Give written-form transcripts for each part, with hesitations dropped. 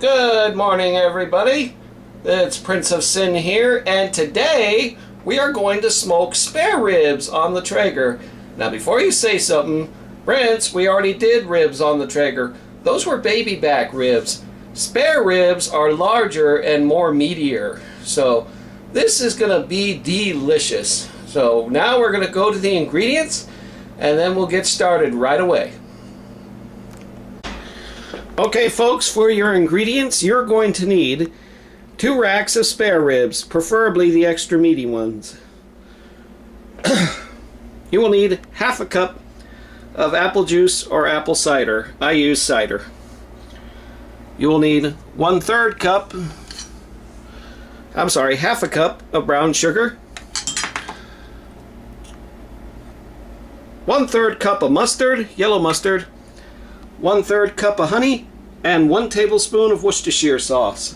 Good morning, everybody. It's Prince of Sin here, and today we are going to smoke spare ribs on the Traeger. Now, before you say something, Prince, we already did ribs on the Traeger. Those were baby back ribs. Spare ribs are larger and more meatier. So this is going to be delicious. So now we're going to go to the ingredients, and then we'll get started right away. Okay, folks, for your ingredients, you're going to need 2 racks of spare ribs, preferably the extra meaty ones. You will need half a cup of apple juice or apple cider. I use cider. You will need half a cup of brown sugar, 1/3 cup of mustard, yellow mustard, 1/3 cup of honey, and 1 tablespoon of Worcestershire sauce.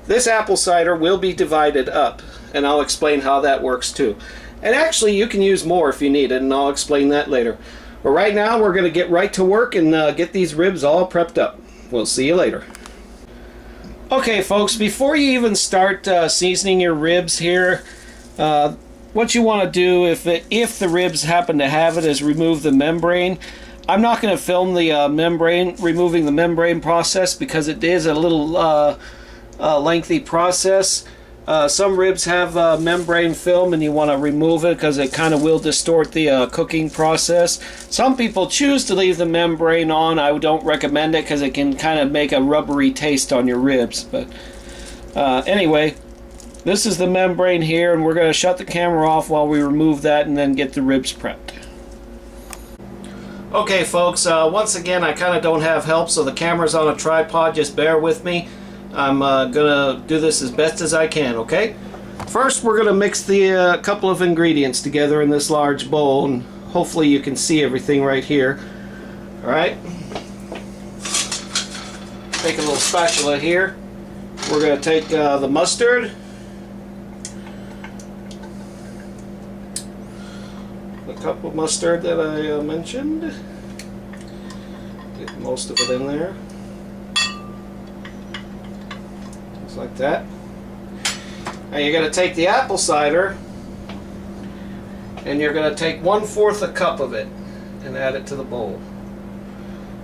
This apple cider will be divided up, and I'll explain how that works too. And actually, you can use more if you need it, and I'll explain that later. But right now, we're going to get right to work and get these ribs all prepped up. We'll see you later. Okay, folks, before you even start seasoning your ribs here, what you want to do, if the ribs happen to have it, is remove the membrane. I'm not going to film the removing the membrane process, because it is a little lengthy process. Some ribs have membrane film, and you want to remove it because it kind of will distort the cooking process. Some people choose to leave the membrane on. I don't recommend it because it can kind of make a rubbery taste on your ribs. But anyway, this is the membrane here, and we're going to shut the camera off while we remove that and then get the ribs prepped. Okay, folks, once again, I kind of don't have help, so the camera's on a tripod. Just bear with me. I'm gonna do this as best as I can, okay? First, we're gonna mix the couple of ingredients together in this large bowl, and hopefully you can see everything right here. All right? Take a little spatula here. We're gonna take the mustard, the cup of mustard that I mentioned. Get most of it in there. Like that. Now you're going to take the apple cider, and you're going to take 1/4 a cup of it and add it to the bowl.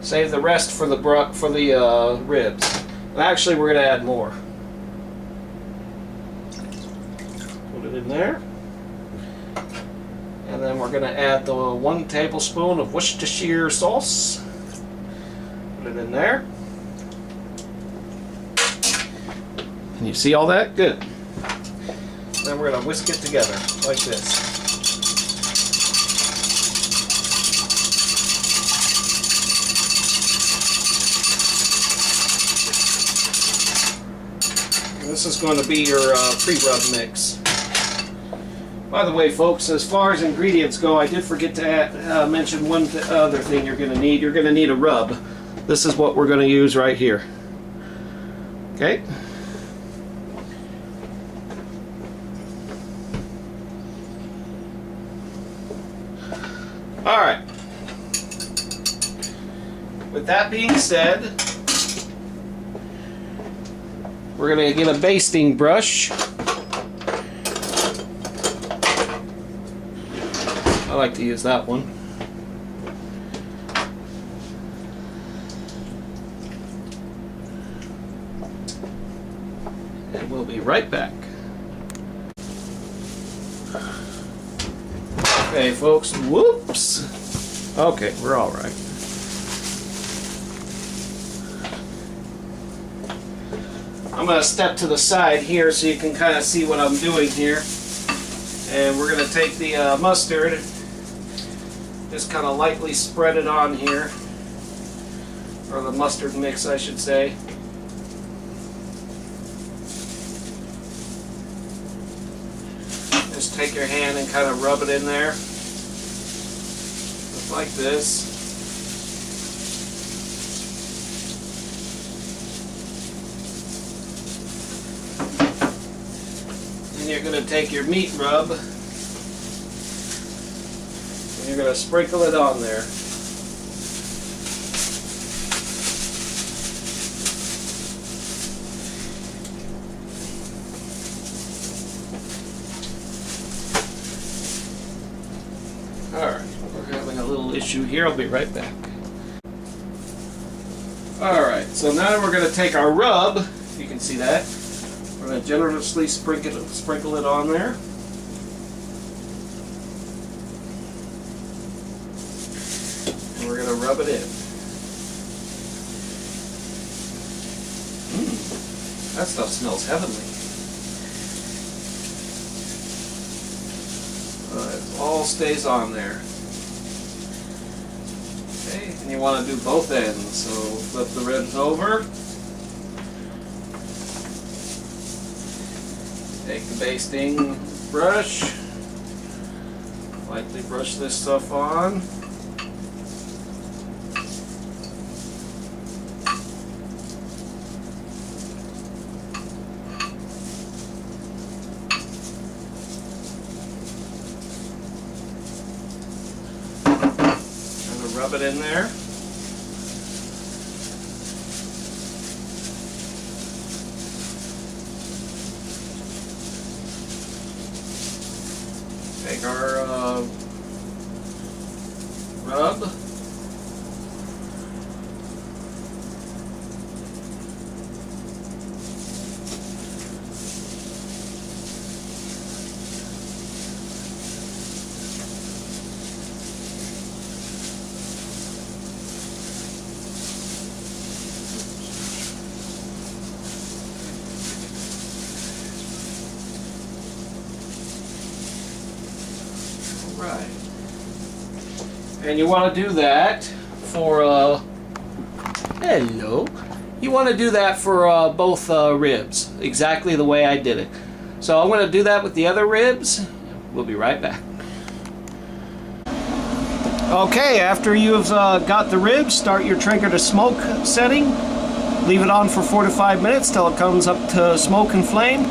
Save the rest for the ribs. And actually, we're going to add more. Put it in there, and then we're going to add the 1 tablespoon of Worcestershire sauce. Put it in there. Can you see all that? Good. Then we're going to whisk it together like this. And this is going to be your pre-rub mix. By the way, folks, as far as ingredients go, I did forget to mention one other thing you're going to need. You're going to need a rub. This is what we're going to use right here. Okay? Alright, with that being said, we're going to get a basting brush. I like to use that one. And we'll be right back. Okay, folks, whoops. Okay, we're all right. I'm going to step to the side here so you can kind of see what I'm doing here. And we're going to take the mustard, just kind of lightly spread it on here, or the mustard mix, I should say. Just take your hand and kind of rub it in there, just like this. And you're going to take your meat rub, and you're going to sprinkle it on there. issue here. I'll be right back. Alright, so now we're going to take our rub, you can see that. We're going to generously sprinkle it on there. And we're going to rub it in. That stuff smells heavenly. It all stays on there. Okay, and you want to do both ends, so flip the ribs over. Take the basting brush, lightly brush this stuff on. Rub it in there. Take our rub. Right. And you want to do that for hello. You want to do that for both ribs, exactly the way I did it. So I'm going to do that with the other ribs. We'll be right back. Okay, after you've got the ribs, start your Traeger to smoke setting. Leave it on for 4 to 5 minutes till it comes up to smoke and flame.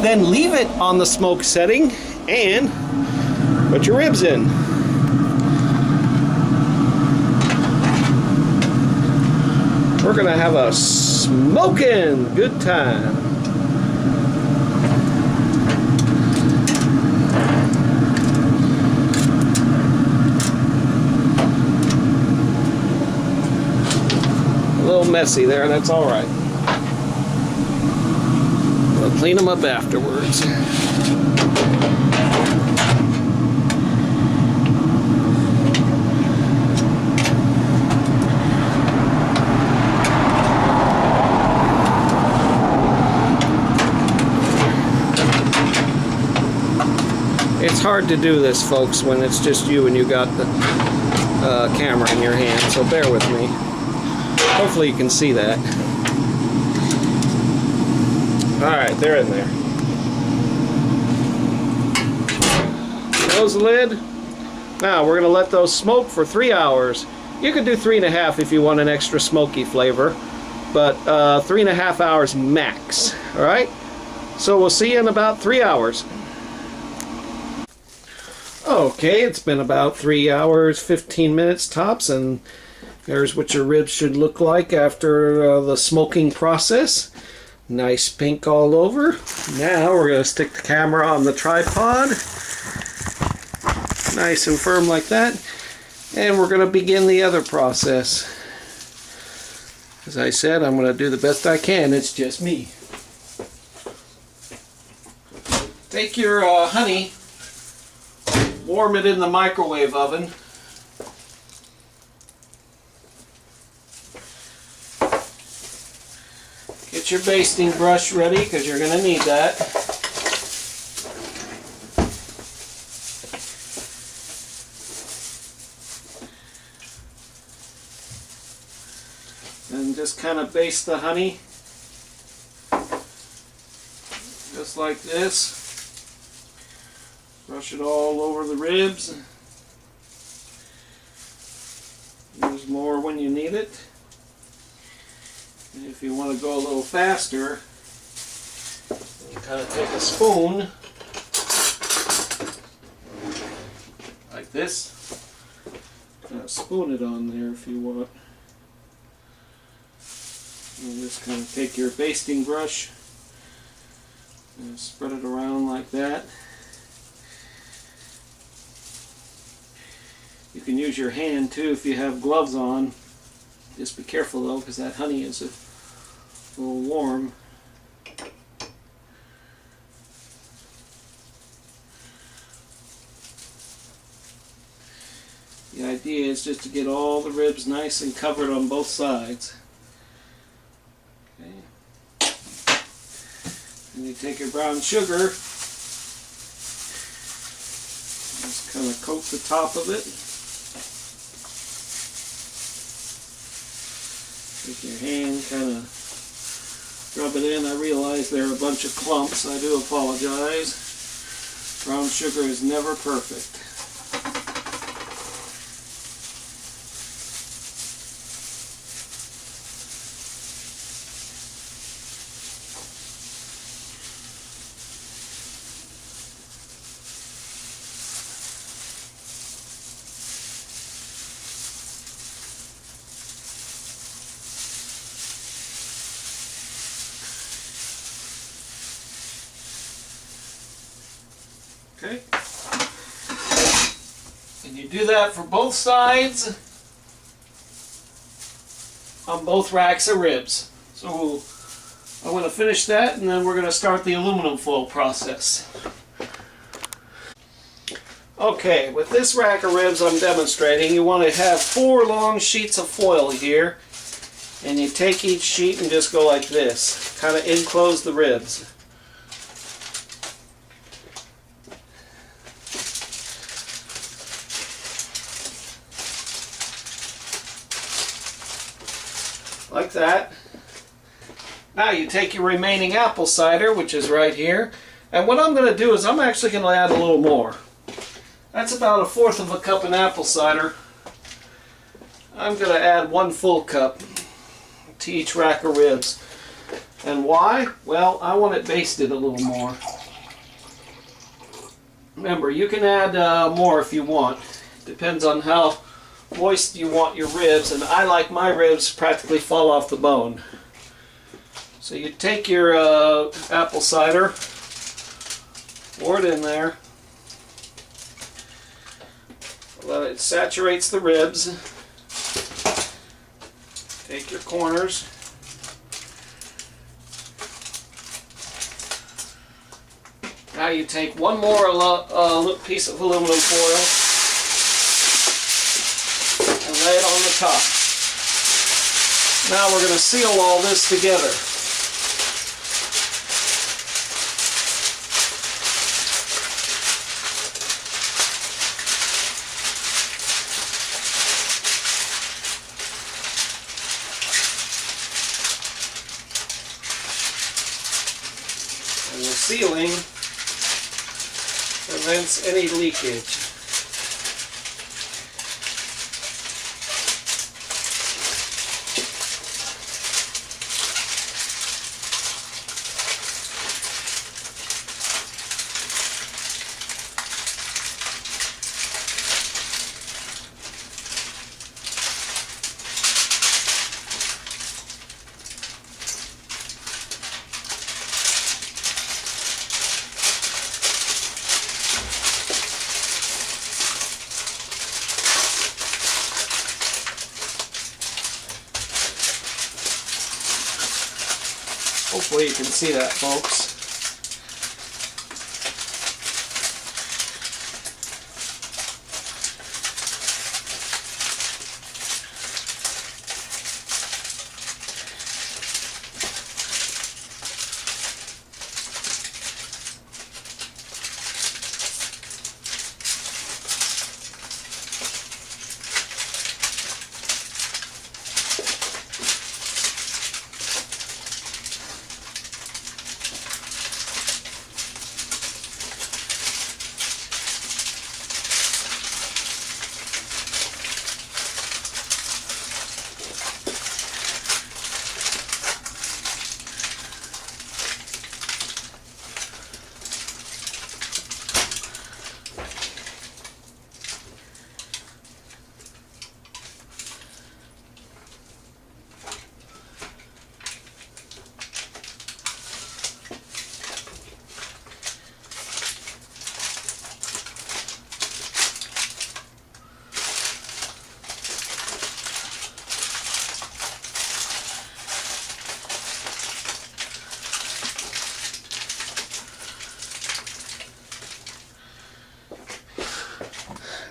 Then leave it on the smoke setting and put your ribs in. We're gonna have a smoking good time. A little messy there, that's all right. We'll clean them up afterwards. It's hard to do this, folks, when it's just you and you got the camera in your hand, so bear with me. Hopefully you can see that. Alright, they're in there. Close the lid. Now we're going to let those smoke for 3 hours. You could do 3.5 if you want an extra smoky flavor, but 3.5 hours max. Alright? So we'll see you in about 3 hours. Okay, it's been about 3 hours, 15 minutes tops, and there's what your ribs should look like after the smoking process. Nice pink all over. Now we're going to stick the camera on the tripod. Nice and firm like that. And we're going to begin the other process. As I said, I'm going to do the best I can. It's just me. Take your honey. Warm it in the microwave oven. Get your basting brush ready because you're going to need that. And just kind of baste the honey just like this. Brush it all over the ribs. Use more when you need it. And if you want to go a little faster, you kind of take a spoon like this. Kind of spoon it on there if you want. And just kind of take your basting brush and spread it around like that. You can use your hand too if you have gloves on. Just be careful though, because that honey is a little warm. The idea is just to get all the ribs nice and covered on both sides. Okay. And you take your brown sugar, just kind of coat the top of it. Take your hand, kind of rub it in. I realize there are a bunch of clumps. I do apologize. Brown sugar is never perfect. Okay, and you do that for both sides on both racks of ribs. So I'm going to finish that, and then we're going to start the aluminum foil process. Okay, with this rack of ribs I'm demonstrating, you want to have 4 long sheets of foil here, and you take each sheet and just go like this, kind of enclose the ribs. Like that. Now you take your remaining apple cider, which is right here, and what I'm going to do is I'm actually going to add a little more. That's about 1/4 of a cup in apple cider. I'm going to add 1 full cup to each rack of ribs. And why? Well, I want it basted a little more. Remember, you can add more if you want. Depends on how moist you want your ribs, and I like my ribs practically fall off the bone. So you take your apple cider, pour it in there, let it saturates the ribs. Take your corners, now you take 1 more piece of aluminum foil and lay it on the top. Now we're going to seal all this together. And the sealing prevents any leakage. Hopefully you can see that, folks.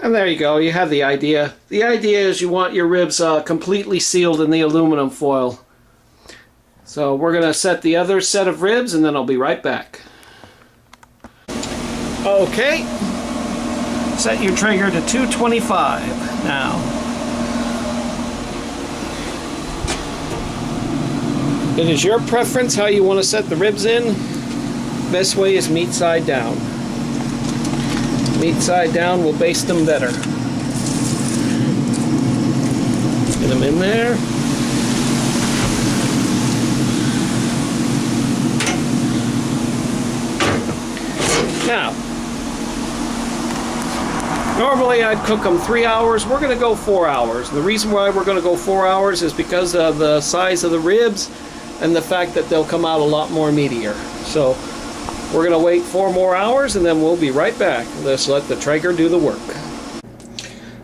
And there you go, you have the idea. The idea is you want your ribs completely sealed in the aluminum foil. So we're going to set the other set of ribs and then I'll be right back. Okay, set your Traeger to 225 now. It is your preference how you want to set the ribs in. Best way is meat side down. Meat side down will baste them better. Get them in there. Now, normally I'd cook them 3 hours. We're going to go 4 hours. The reason why we're going to go 4 hours is because of the size of the ribs and the fact that they'll come out a lot more meatier. So we're going to wait 4 more hours and then we'll be right back. Let's let the Traeger do the work.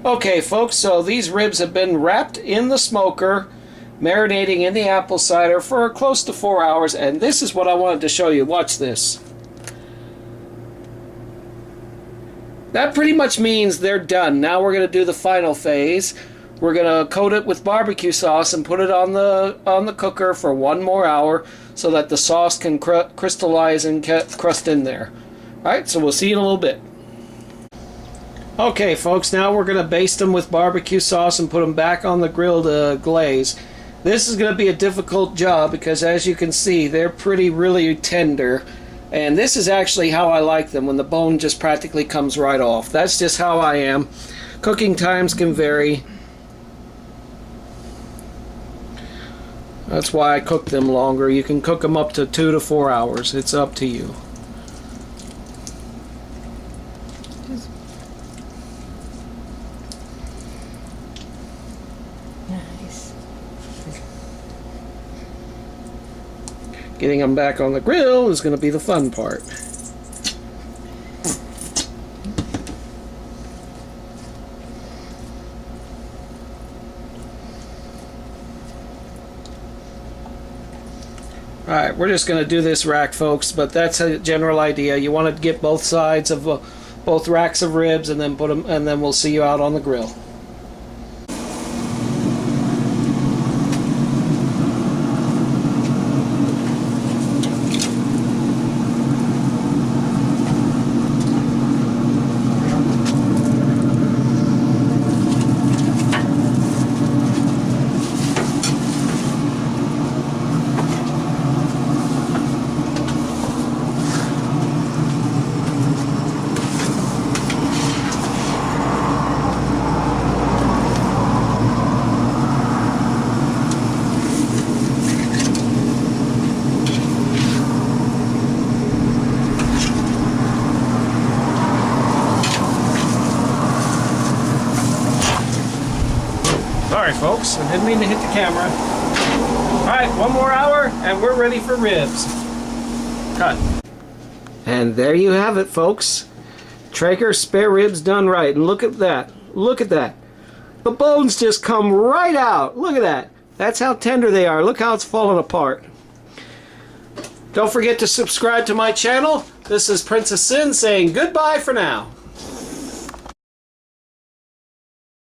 Okay folks, so these ribs have been wrapped in the smoker, marinating in the apple cider for close to 4 hours, and this is what I wanted to show you. Watch this. That pretty much means they're done. Now we're going to do the final phase. We're going to coat it with barbecue sauce and put it on the cooker for 1 more hour so that the sauce can crystallize and crust in there. Alright, so we'll see you in a little bit. Okay folks, now we're going to baste them with barbecue sauce and put them back on the grill to glaze. This is going to be a difficult job because as you can see they're really tender. And this is actually how I like them, when the bone just practically comes right off. That's just how I am. Cooking times can vary. That's why I cook them longer. You can cook them up to 2 to 4 hours. It's up to you. Nice. Getting them back on the grill is going to be the fun part. Alright, we're just going to do this rack, folks, but that's a general idea. You want to get both sides of both racks of ribs and then put them, and then we'll see you out on the grill. Sorry folks, I didn't mean to hit the camera. Alright, 1 more hour and we're ready for ribs. Cut. And there you have it folks. Traeger spare ribs done right. And look at that. Look at that. The bones just come right out. Look at that. That's how tender they are. Look how it's falling apart. Don't forget to subscribe to my channel. This is Princess Sin saying goodbye for now.